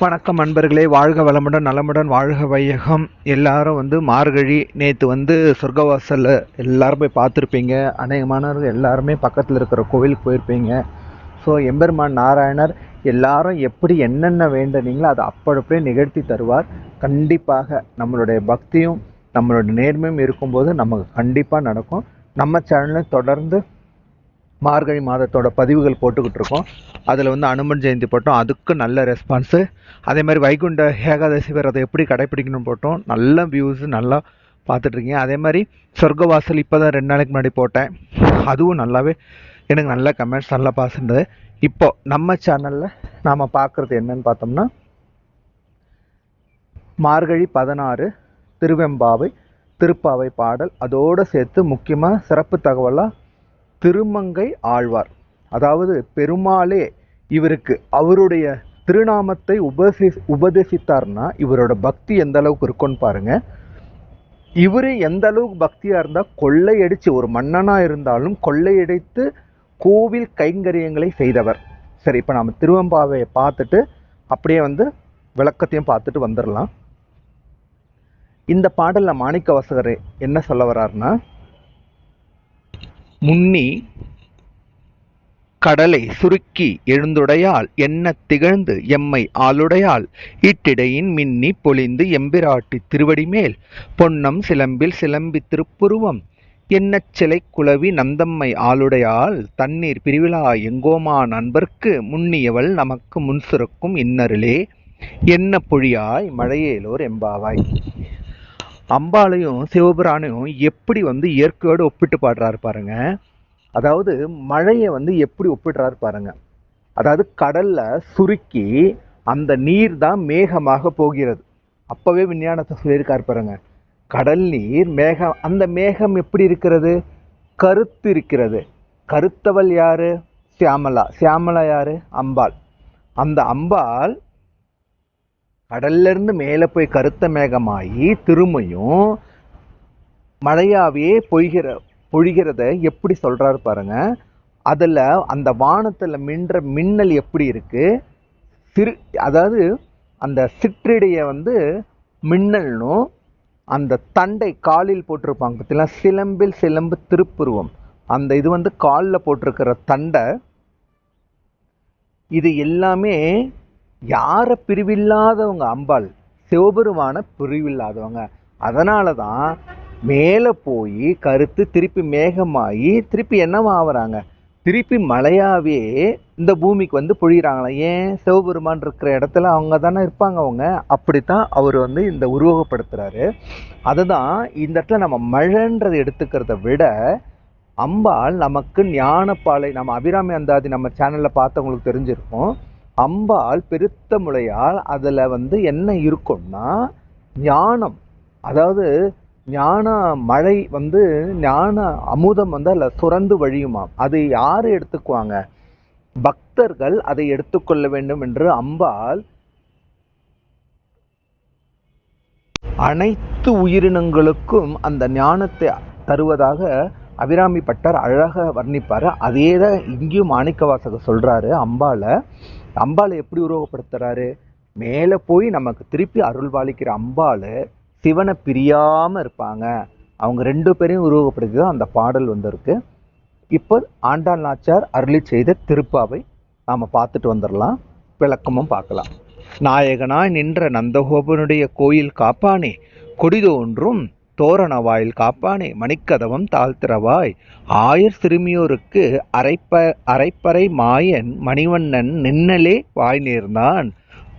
வணக்கம் நண்பர்களே, வாழ்க வளமுடன் நலமுடன் வாழ்க வையகம். எல்லாரும் மார்கழி நேற்று சொர்க்கவாசலில் எல்லாரும் போய் பார்த்துருப்பீங்க. அநேகமானவர்கள் எல்லாருமே பக்கத்தில் இருக்கிற கோவிலுக்கு போயிருப்பீங்க. ஸோ எம்பெருமான் நாராயணர் எல்லாரும் எப்படி என்னென்ன வேண்டுனீங்களோ அதை அப்படியே நிகழ்த்தி தருவார். கண்டிப்பாக நம்மளுடைய பக்தியும் நம்மளோட நேர்மையும் இருக்கும்போது நமக்கு கண்டிப்பாக நடக்கும். நம்ம சேனலில் தொடர்ந்து மார்கழி மாதத்தோட பதிவுகள் போட்டுக்கிட்டு இருக்கோம். அதில் அனுமன் ஜெயந்தி போட்டோம், அதுக்கு நல்ல ரெஸ்பான்ஸு. அதே மாதிரி வைகுண்ட ஏகாதசி விரதம் எப்படி கடைப்பிடிக்கணும்னு போட்டோம், நல்ல வியூஸு, நல்லா பார்த்துட்ருக்கீங்க. அதே மாதிரி சொர்க்கவாசல் இப்போ தான் 2 நாளைக்கு முன்னாடி போட்டேன், அதுவும் நல்லாவே எனக்கு நல்ல கமெண்ட்ஸ், நல்லா பாசுன்றது. இப்போ நம்ம சேனலில் நாம் பார்க்குறது என்னன்னு பார்த்தோம்னா, மார்கழி 16 திருவெம்பாவை திருப்பாவை பாடல், அதோடு சேர்த்து முக்கியமாக சிறப்பு தகவலாக திருமங்கை ஆழ்வார், அதாவது பெருமாளே இவருக்கு அவருடைய திருநாமத்தை உபதேசித்தார்னா இவரோட பக்தி எந்த அளவுக்கு இருக்குன்னு பாருங்க. இவரு எந்த அளவுக்கு பக்தியா இருந்தா, கொள்ளையடிச்சு, ஒரு மன்னனா இருந்தாலும் கொள்ளையடித்து கோவில் கைங்கரியங்களை செய்தவர். சரி, இப்ப நாம திருவெம்பாவையை பார்த்துட்டு அப்படியே விளக்கத்தையும் பார்த்துட்டு வந்துடலாம். இந்த பாடல்ல மாணிக்க வாசகர் என்ன சொல்ல வர்றாருன்னா, முன்னி கடலை சுருக்கி எழுந்துடையால் என்ன திகழ்ந்து எம்மை ஆளுடையால் இட்டிடையின் மின்னி பொலிந்து எம்பிராட்டி திருவடி மேல் பொன்னம் சிலம்பில் சிலம்பி திருப்புருவம் என்னச் சிலை குளவி நந்தம்மை ஆளுடையால் தண்ணீர் பிரிவிழா எங்கோமா நண்பர்க்கு முன்னியவள் நமக்கு முன்சுரக்கும் இன்னருளே என்ன பொழியாய் மழையேலோர் எம்பாவாய். அம்பாளையும் சிவபிரானையும் எப்படி இயற்கையோடு ஒப்பிட்டு பாடுறாரு பாருங்க. அதாவது மழையை எப்படி ஒப்பிடுறாரு பாருங்க. அதாவது கடல்ல சுருக்கி அந்த நீர் தான் மேகமாக போகிறது. அப்பவே விஞ்ஞானத்தை சொல்லியிருக்காரு பாருங்க. கடல் நீர் மேகம், அந்த மேகம் எப்படி இருக்கிறது? கருத்து இருக்கிறது. கருத்தவள் யாரு? சியாமலா. சியாமலா யாரு? அம்பாள். அந்த அம்பாள் கடல்ல இருந்து மேலே போய் கருத்த மேகமாகி திரும்பியும் மழையாவே பொழிகிறத எப்படி சொல்றாரு பாருங்க. அதுல அந்த வானத்துல மின்ற மின்னல் எப்படி இருக்கு? அதாவது அந்த சிற்றிடைய மின்னல்னும் அந்த தண்டை காலில் போட்டிருப்பாங்க பார்த்தீங்களா, சிலம்பில் சிலம்பு திருப்புருவம், அந்த இது காலில் போட்டிருக்கிற தண்டை, இது எல்லாமே யாரை பிரிவில்லாதவங்க? அம்பாள், சிவபெருமான பிரிவில்லாதவங்க. அதனால தான் மேலே போய் கருத்து திருப்பி மேகமாகி திருப்பி என்னவாகிறாங்க? திருப்பி மழையாவே இந்த பூமிக்கு பொழிகிறாங்களா? ஏன்? சிவபெருமான் இருக்கிற இடத்துல அவங்க தானே இருப்பாங்க. அவங்க அப்படித்தான் அவர் இந்த உருவகப்படுத்துறாரு. அதுதான் இந்த இடத்துல நம்ம மழைன்றதை எடுத்துக்கிறத விட அம்பாள் நமக்கு ஞானப்பாலை, நம்ம அபிராமி அந்தாதி நம்ம சேனல்ல பார்த்தவங்களுக்கு தெரிஞ்சிருக்கும். அம்பாள் பெருத்த முளையால் அதில் என்ன இருக்கும்னா ஞானம், அதாவது ஞான மழை ஞான அமுதம் அதில் சுரந்து வழியுமாம். அது யார் எடுத்துக்குவாங்க? பக்தர்கள் அதை எடுத்துக்கொள்ள வேண்டும் என்று அம்பாள் அனைத்து உயிரினங்களுக்கும் அந்த ஞானத்தை தருவதாக அபிராமி பட்டர் அழகாக வர்ணிப்பார். அதே தான் இங்கேயும் மாணிக்க வாசகர் சொல்றாரு. அம்பாளை எப்படி உருவகப்படுத்துறாரு? மேலே போய் நமக்கு திருப்பி அருள்வாளிக்கிற அம்பாள் சிவனை பிரியாமல் இருப்பாங்க. அவங்க 2 பேரையும் உருவகப்படுத்தி தான் அந்த பாடல் வந்திருக்கு. இப்போ ஆண்டாள் நாச்சியார் அருளி செய்த திருப்பாவை நாம் பார்த்துட்டு வந்துடலாம், விளக்கமும் பார்க்கலாம். நாயகனாய் நின்ற நந்தகோபனுடைய கோயில் காப்பானே, கொடிதோன்றும் தோரண வாயில் காப்பானே, மணிக்கதவம் தாழ்த்திரவாய், ஆயர் சிறுமியோருக்கு அரைப்பறை மாயன் மணிவண்ணன் நின்னலே வாய் நேர்ந்தான்,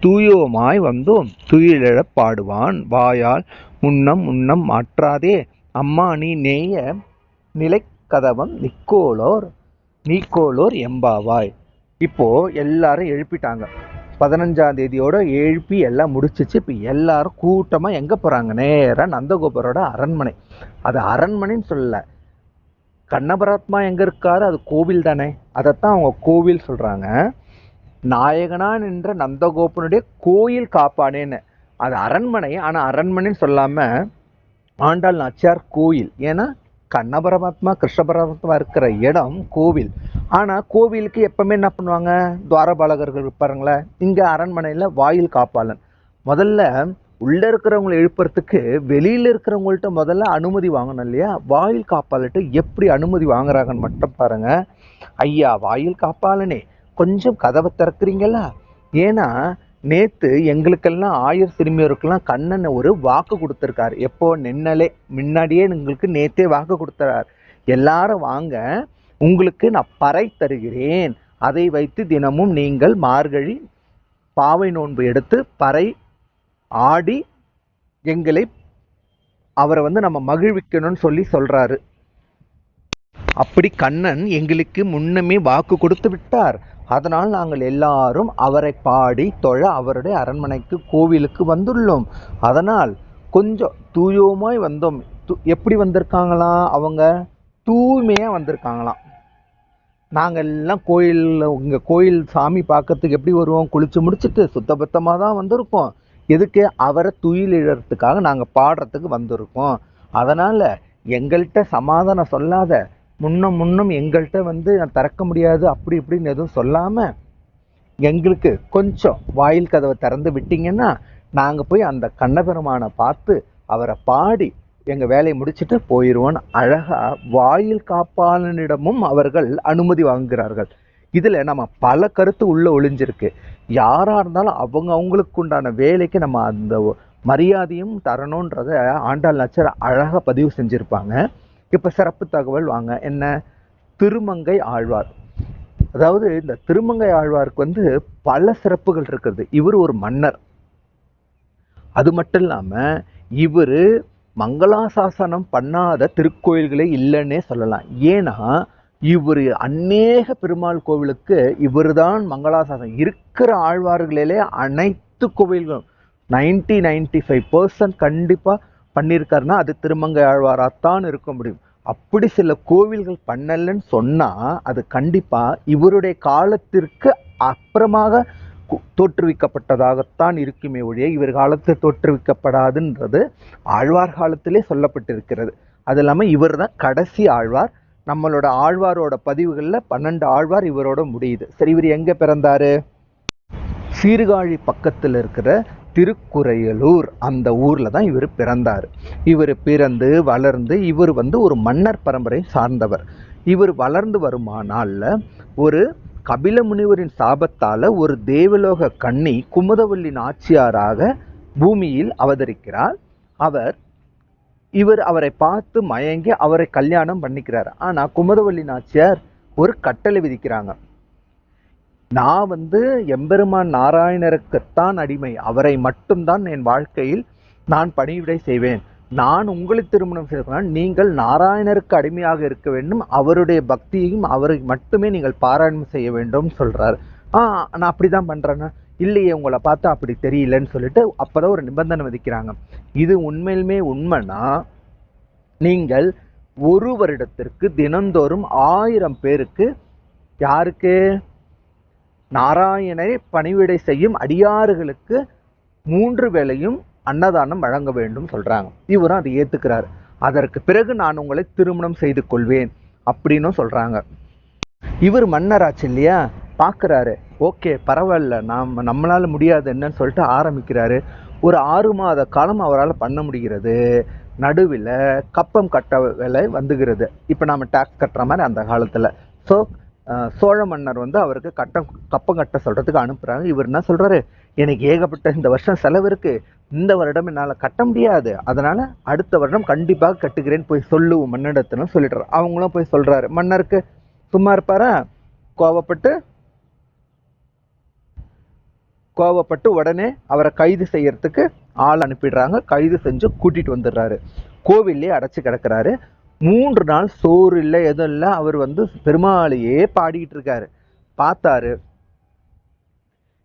தூயோமாய் வந்தோம் துயிலிழப் பாடுவான், வாயால் முன்னம் மாற்றாதே அம்மா நீ நேய நிலைக்கதவம் நீக்கோளோர் எம்பாவாய். இப்போ எல்லாரும் எழுப்பிட்டாங்க. 15ஆம் தேதியோட எழுப்பி எல்லாம் முடிச்சிச்சு. இப்போ எல்லாரும் கூட்டமாக எங்கே போகிறாங்க? நேராக நந்தகோபரோட அரண்மனை. அது அரண்மனைன்னு சொல்லல, கண்ணபராத்மா எங்கே இருக்காரு? அது கோவில் தானே, அதைத்தான் அவங்க கோவில் சொல்கிறாங்க. நாயகனா நின்ற நந்தகோபனுடைய கோயில் காப்பானேன்னு, அது அரண்மனை. ஆனால் அரண்மனைன்னு சொல்லாமல் ஆண்டாள் நாச்சியார் கோயில். ஏன்னா கண்ண பரமாத்மா கிருஷ்ண பரமாத்மா இருக்கிற இடம் கோவில். ஆனால் கோவிலுக்கு எப்பவுமே என்ன பண்ணுவாங்க, துவாரபாலகர்கள் இருப்பாருங்களே. இங்கே அரண்மனையில் வாயில் காப்பாளன். முதல்ல உள்ளே இருக்கிறவங்களை எழுப்புறதுக்கு வெளியில் இருக்கிறவங்கள்ட்ட முதல்ல அனுமதி வாங்கணும் இல்லையா? வாயில் காப்பாளர்கிட்ட எப்படி அனுமதி வாங்குறாங்கன்னு மட்டும் பாருங்க. ஐயா வாயில் காப்பாளனே, கொஞ்சம் கதவை திறக்கிறீங்களா? ஏன்னா நேற்று எங்களுக்கெல்லாம் ஆயர் சிறுமியருக்கெல்லாம் கண்ணன் ஒரு வாக்கு கொடுத்துருக்காரு. எப்போ நின்னலே முன்னாடியே எங்களுக்கு நேற்றே வாக்கு கொடுத்துறார். எல்லாரும் வாங்க, உங்களுக்கு நான் பறை தருகிறேன். அதை வைத்து தினமும் நீங்கள் மார்கழி பாவை நோன்பு எடுத்து பறை ஆடி அவரை நம்ம மகிழ்விக்கணும்னு சொல்றாரு. அப்படி கண்ணன் எங்களுக்கு முன்னமே வாக்கு கொடுத்து விட்டார். அதனால் நாங்கள் எல்லாரும் அவரை பாடி தொழ அவருடைய அரண்மனைக்கு கோவிலுக்கு வந்துள்ளோம். அதனால் கொஞ்சம் தூயோமாய் வந்தோம். எப்படி வந்திருக்காங்களாம்? அவங்க தூய்மையாக வந்திருக்காங்களாம். நாங்கள் எல்லாம் கோயில் சாமி பார்க்கறதுக்கு எப்படி வருவோம்? குளிச்சு முடிச்சுட்டு சுத்தபத்தமாக தான் வந்திருக்கோம். எதுக்கு? அவரை துயிலிழறதுக்காக நாங்கள் பாடுறதுக்கு வந்திருக்கோம். அதனால் எங்கள்கிட்ட சமாதானம் சொல்லாத, முன்னும் எங்கள்கிட்ட நான் திறக்க முடியாது அப்படி இப்படின்னு எதுவும் சொல்லாமல் எங்களுக்கு கொஞ்சம் வாயில் கதவை திறந்து விட்டீங்கன்னா நாங்கள் போய் அந்த கண்ணபெருமானை பார்த்து அவரை பாடி எங்கள் வேலையை முடிச்சுட்டு போயிடுவோன்னு அழகாக வாயில் காப்பாளனிடமும் அவர்கள் அனுமதி வாங்குகிறார்கள். இதில் நம்ம பல கருத்து உள்ளே ஒளிஞ்சிருக்கு. யாராக இருந்தாலும் அவங்களுக்கு உண்டான வேலைக்கு நம்ம அந்த மரியாதையும் தரணுன்றத ஆண்டாள் நாச்சியார் அழகாக பதிவு செஞ்சுருப்பாங்க. இப்போ சிறப்பு தகவல் வாங்க. என்ன? திருமங்கை ஆழ்வார். அதாவது இந்த திருமங்கை ஆழ்வாருக்கு பல சிறப்புகள் இருக்கிறது. இவர் ஒரு மன்னர். அது மட்டும் இல்லாமல் இவர் மங்களாசாசனம் பண்ணாத திருக்கோயில்களே இல்லைன்னே சொல்லலாம். ஏன்னா இவர் அநேக பெருமாள் கோவிலுக்கு இவர் தான் மங்களாசாசனம். இருக்கிற ஆழ்வார்களிலே அனைத்து கோவில்களும் 95% கண்டிப்பாக பண்ணியிருக்காருன்னா அது திருமங்கை ஆழ்வாராத்தான் இருக்க முடியும். அப்படி சில கோவில்கள் பண்ணலன்னு சொன்னால் அது கண்டிப்பாக இவருடைய காலத்திற்கு அப்புறமாக தோற்றுவிக்கப்பட்டதாகத்தான் இருக்குமே ஒழிய இவர் காலத்தில் தோற்றுவிக்கப்படாதுன்றது ஆழ்வார் காலத்திலே சொல்லப்பட்டிருக்கிறது. அது இல்லாமல் இவர் தான் கடைசி ஆழ்வார். நம்மளோட ஆழ்வாரோட பதிவுகளில் 12 ஆழ்வார் இவரோட முடியுது. சரி, இவர் எங்கே பிறந்தாரு? சீர்காழி பக்கத்தில் இருக்கிற திருக்குறையலூர், அந்த ஊரில் தான் இவர் பிறந்தார். இவர் பிறந்து வளர்ந்து இவர் ஒரு மன்னர் பரம்பரை சார்ந்தவர். இவர் வளர்ந்து வருமானால ஒரு கபில முனிவரின் சாபத்தால் ஒரு தேவலோக கன்னி குமுதவல்லி நாச்சியாராக பூமியில் அவதரிக்கிறார். இவர் அவரை பார்த்து மயங்கி அவரை கல்யாணம் பண்ணிக்கிறார். ஆனால் குமுதவல்லி நாச்சியார் ஒரு கட்டளை விதிக்கிறாங்க. நான் எம்பெருமான் நாராயணருக்குத்தான் அடிமை, அவரை மட்டும்தான் என் வாழ்க்கையில் நான் பணிவிடை செய்வேன். நான் உங்களை திருமணம் செய்தால் நீங்கள் நாராயணருக்கு அடிமையாக இருக்க வேண்டும், அவருடைய பக்தியையும் அவரை மட்டுமே நீங்கள் பாராயணம் செய்ய வேண்டும் சொல்றாரு. நான் அப்படிதான் பண்றேன்னா, இல்லையே உங்களை பார்த்தா அப்படி தெரியலன்னு சொல்லிட்டு அப்பதான் ஒரு நிபந்தனை விதிக்கிறாங்க. இது உண்மையிலுமே உண்மைனா நீங்கள் ஒரு வருடத்திற்கு தினந்தோறும் 1000 பேருக்கு, யாருக்கு? நாராயணரை பணிவிடை செய்யும் அடியார்களுக்கு 3 வேளையும் அன்னதானம் வழங்க வேண்டும் சொல்றாங்க. இவரும் அதை ஏத்துக்கிறார். அதற்கு பிறகு நான் உங்களை திருமணம் செய்து கொள்வேன் அப்படின்னு சொல்றாங்க. இவர் மன்னராச்சு இல்லையா, பார்க்குறாரு. ஓகே பரவாயில்ல, நம்மளால முடியாது என்னன்னு சொல்லிட்டு ஆரம்பிக்கிறாரு. ஒரு 6 மாத காலம் அவரால் பண்ண முடிகிறது. நடுவில் கப்பம் கட்ட வேலை வந்துகிறது. இப்போ நாம் டேக்ஸ் கட்டுற மாதிரி அந்த காலத்தில். ஸோ சோழ மன்னர் அவருக்கு கப்பம் கட்ட சொல்கிறதுக்கு அனுப்புகிறாங்க. இவர் என்ன சொல்கிறாரு? எனக்கு ஏகப்பட்ட இந்த வருஷம் செலவு இருக்குது, இந்த வருடம் என்னால் கட்ட முடியாது, அதனால் அடுத்த வருடம் கண்டிப்பாக கட்டுகிறேன்னு போய் சொல்லுவோம் மன்னிடத்துன்னு சொல்லிடுறாரு. அவங்களும் போய் சொல்கிறாரு. மன்னருக்கு சும்மா இருப்பாரா? கோவப்பட்டு உடனே அவரை கைது செய்யறதுக்கு ஆள் அனுப்பிடுறாங்க. கைது செஞ்சு கூட்டிட்டு வந்துடுறாரு. கோவிலே அடைச்சு கிடக்கிறாரு. 3 நாள் சோறு இல்லை, எதுவும் இல்லை. அவர் பெருமாளையே பாடிக்கிட்டு இருக்காரு. பார்த்தாரு.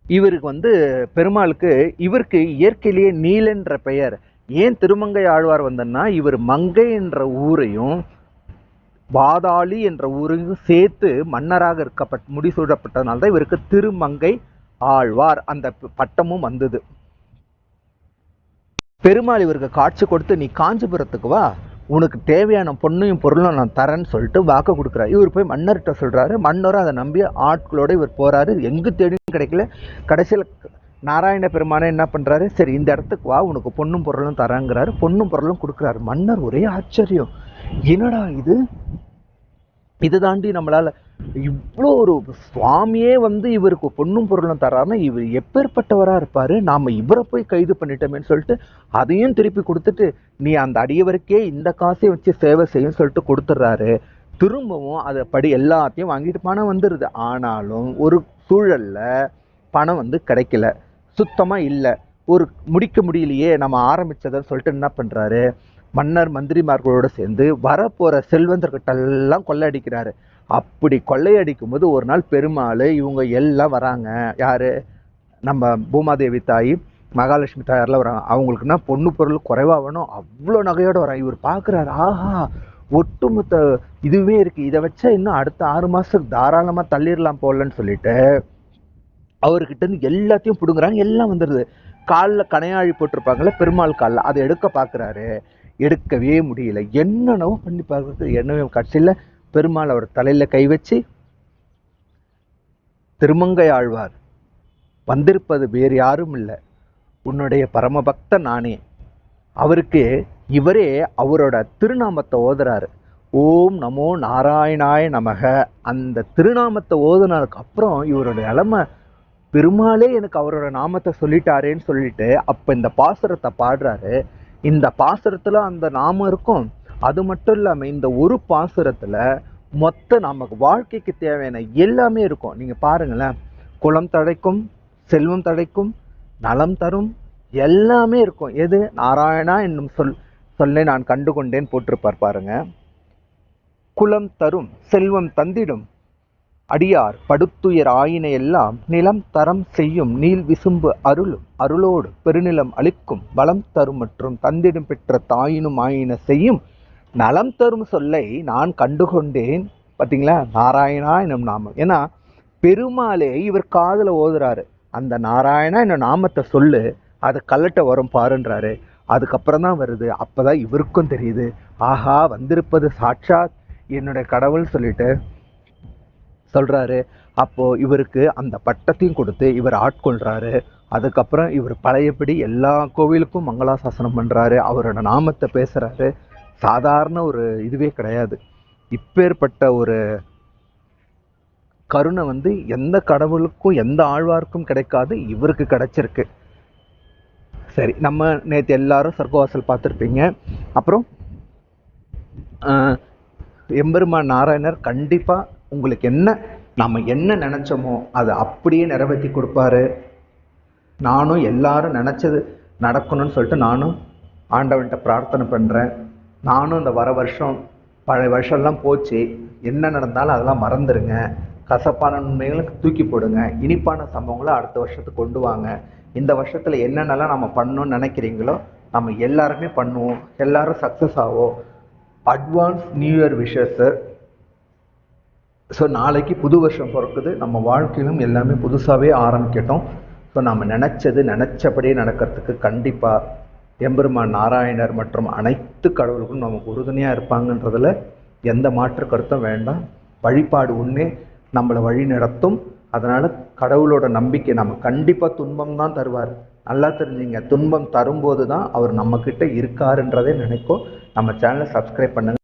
இவருக்கு பெருமாளுக்கு இவருக்கு இயற்கையிலேயே நீலன்ற பெயர். ஏன் திருமங்கை ஆழ்வார் வந்தன்னா, இவர் மங்கை என்ற ஊரையும் வாதாளி என்ற ஊரையும் சேர்த்து மன்னராக முடிசூடப்பட்டதுனால தான் இவருக்கு திருமங்கை ஆழ்வார் அந்த பட்டமும் வந்தது. பெருமாள் இவருக்கு காட்சி கொடுத்து, நீ காஞ்சிபுரத்துக்கு வா, உனக்கு தேவையான பொண்ணையும் பொருளும் நான் தரேன்னு சொல்லிட்டு வாக்கு கொடுக்குறாரு. இவர் போய் மன்னர்கிட்ட சொல்கிறாரு. மன்னரும் அதை நம்பி ஆட்களோடு இவர் போகிறாரு. எங்கே தேடியும் கிடைக்கல. கடைசியில் நாராயண பெருமானே என்ன பண்ணுறாரு, சரி இந்த இடத்துக்கு வா, உனக்கு பொண்ணும் பொருளும் தரேங்கிறாரு. பொண்ணும் பொருளும் கொடுக்குறாரு. மன்னர் ஒரே ஆச்சரியம், என்னடா இது தாண்டி நம்மளால் இவ்வளோ ஒரு சுவாமியே இவருக்கு பொண்ணும் பொருளும் தராருன்னா இவர் எப்பேற்பட்டவராக இருப்பார், நாம் இவரை போய் கைது பண்ணிட்டோமேன்னு சொல்லிட்டு அதையும் திருப்பி கொடுத்துட்டு, நீ அந்த அடியவருக்கே இந்த காசையும் வச்சு சேவை செய்யும் சொல்லிட்டு கொடுத்துட்றாரு. திரும்பவும் அதை எல்லாத்தையும் வாங்கிட்டு பணம் வந்துடுது. ஆனாலும் ஒரு சூழலில் பணம் கிடைக்கல, சுத்தமாக இல்லை. ஒரு முடிக்க முடியலையே நம்ம ஆரம்பித்ததைன்னு சொல்லிட்டு என்ன பண்ணுறாரு, மன்னர் மந்திரிமார்களோடு சேர்ந்து வரப்போகிற செல்வந்தர்கிட்டெல்லாம் கொள்ளையடிக்கிறாரு. அப்படி கொள்ளையடிக்கும் போது ஒரு நாள் பெருமாள் இவங்க எல்லாம் வராங்க. யார், நம்ம பூமாதேவி தாய், மகாலட்சுமி தாயாரெலாம் வராங்க. அவங்களுக்குன்னா பொண்ணு பொருள் குறைவாக வேணும், அவ்வளோ நகையோடு வராங்க. இவர் பார்க்குறாரு, ஆஹா ஒட்டுமொத்த இதுவே இருக்குது, இதை வச்சா இன்னும் அடுத்த 6 மாதத்துக்கு தாராளமாக தள்ளிடலாம் போலன்னு சொல்லிட்டு அவர்கிட்ட இருந்து எல்லாத்தையும் பிடுங்குறாங்க. எல்லாம் வந்துடுது. காலில் கணையாழி போட்டிருப்பாங்கள்ல பெருமாள் காலில், அதை எடுக்க பார்க்குறாரு. எடுக்கவே முடியல. என்னென்னவோ பண்ணி பார்க்குறது, என்னவே கட்சியில் பெருமாள் அவர் தலையில் கை வச்சு, திருமங்கை ஆழ்வார் வந்திருப்பது வேறு யாரும் இல்லை, உன்னுடைய பரமபக்த நானே. அவருக்கு இவரே அவரோட திருநாமத்தை ஓதுறாரு. ஓம் நமோ நாராயணாய நமக. அந்த திருநாமத்தை ஓதுனதுக்கு அப்புறம் இவரோட நிலைமை, பெருமாளே எனக்கு அவரோட நாமத்தை சொல்லிட்டாரேன்னு சொல்லிட்டு அப்போ இந்த பாசுரத்தை பாடுறாரு. இந்த பாசுரத்தில் அந்த நாமம் இருக்கும். அது மட்டும் இல்லாமல் இந்த ஒரு பாசுரத்தில் மொத்த நமக்கு வாழ்க்கைக்கு தேவையான எல்லாமே இருக்கும். நீங்கள் பாருங்களேன், குலம் தழைக்கும், செல்வம் தழைக்கும், நலம் தரும், எல்லாமே இருக்கும். எது, நாராயணா என்னும் சொல்லை நான் கண்டு கொண்டேன் போட்டிருப்பார் பாருங்க. குலம் தரும், செல்வம் தந்திடும், அடியார் படுத்துயர் ஆயினை எல்லாம் நிலம் தரம் செய்யும், நீல் விசும்பு அருளும், அருளோடு பெருநிலம் அளிக்கும், பலம் தரும் மற்றும் தந்திடும் பெற்ற தாயினும் ஆயின செய்யும், நலம் தரும் சொல்லை நான் கண்டுகொண்டேன். பார்த்தீங்களா, நாராயணா என்னும் நாமம். ஏன்னா பெருமாளே இவர் காதில் ஓதுறாரு, அந்த நாராயணா என்னும் நாமத்தை சொல்லு, அது கலட்ட வரும் பாருன்றாரு. அதுக்கப்புறம் தான் வருது. அப்போதான் இவருக்கும் தெரியுது, ஆஹா வந்திருப்பது சாட்சாத் என்னுடைய கடவுள் சொல்லிட்டு சொல்கிறாரு. அப்போது இவருக்கு அந்த பட்டத்தையும் கொடுத்து இவர் ஆட்கொள்கிறாரு. அதுக்கப்புறம் இவர் பழையபடி எல்லா கோவிலுக்கும் மங்களாசாசனம் பண்ணுறாரு, அவரோட நாமத்தை பேசுகிறாரு. சாதாரண ஒரு இதுவே கிடையாது. இப்பேற்பட்ட ஒரு கருணை எந்த கடவுளுக்கும் எந்த ஆழ்வாருக்கும் கிடைக்காது, இவருக்கு கிடைச்சிருக்கு. சரி, நம்ம நேற்று எல்லாரும் சொர்க்கவாசல் பார்த்துருப்பீங்க. அப்புறம் எம்பெருமான் நாராயணர் கண்டிப்பாக உங்களுக்கு நம்ம என்ன நினச்சோமோ அதை அப்படியே நிறைவேற்றி கொடுப்பாரு. நானும் எல்லாரும் நினச்சது நடக்கணும்னு சொல்லிட்டு நானும் ஆண்டவன்கிட்ட பிரார்த்தனை பண்ணுறேன். நானும் இந்த வர வருஷம், பழைய வருஷம்லாம் போச்சு, என்ன நடந்தாலும் அதெல்லாம் மறந்துடுங்க. கசப்பான உண்மைகளுக்கு தூக்கி போடுங்க. இனிப்பான சம்பவங்களை அடுத்த வருஷத்துக்கு கொண்டு வாங்க. இந்த வருஷத்தில் என்னென்னலாம் நம்ம பண்ணணும்னு நினைக்கிறீங்களோ நம்ம எல்லாருமே பண்ணுவோம், எல்லாரும் சக்ஸஸ் ஆகும். Advance new year wishes. So நாளைக்கு புது வருஷம் பிறக்குது, நம்ம வாழ்க்கையிலும் எல்லாமே புதுசாகவே ஆரம்பிக்கட்டும். ஸோ நம்ம நினச்சபடியே நடக்கிறதுக்கு கண்டிப்பாக எம்பெருமான் நாராயணர் மற்றும் அனைத்து கடவுள்களும் நமக்கு உறுதுணையாக இருப்பாங்கன்றதில் எந்த மாற்று கருத்தும் வேண்டாம். வழிபாடு ஒன்றே நம்மளை வழி நடத்தும். அதனால் கடவுளோட நம்பிக்கை, நம்ம கண்டிப்பாக துன்பம் தான் தருவார். நல்லா தெரிஞ்சுங்க, துன்பம் தரும்போது தான் அவர் நம்மக்கிட்ட இருக்காருன்றதே நினைக்கும். நம்ம சேனலை சப்ஸ்கிரைப் பண்ணுங்கள்.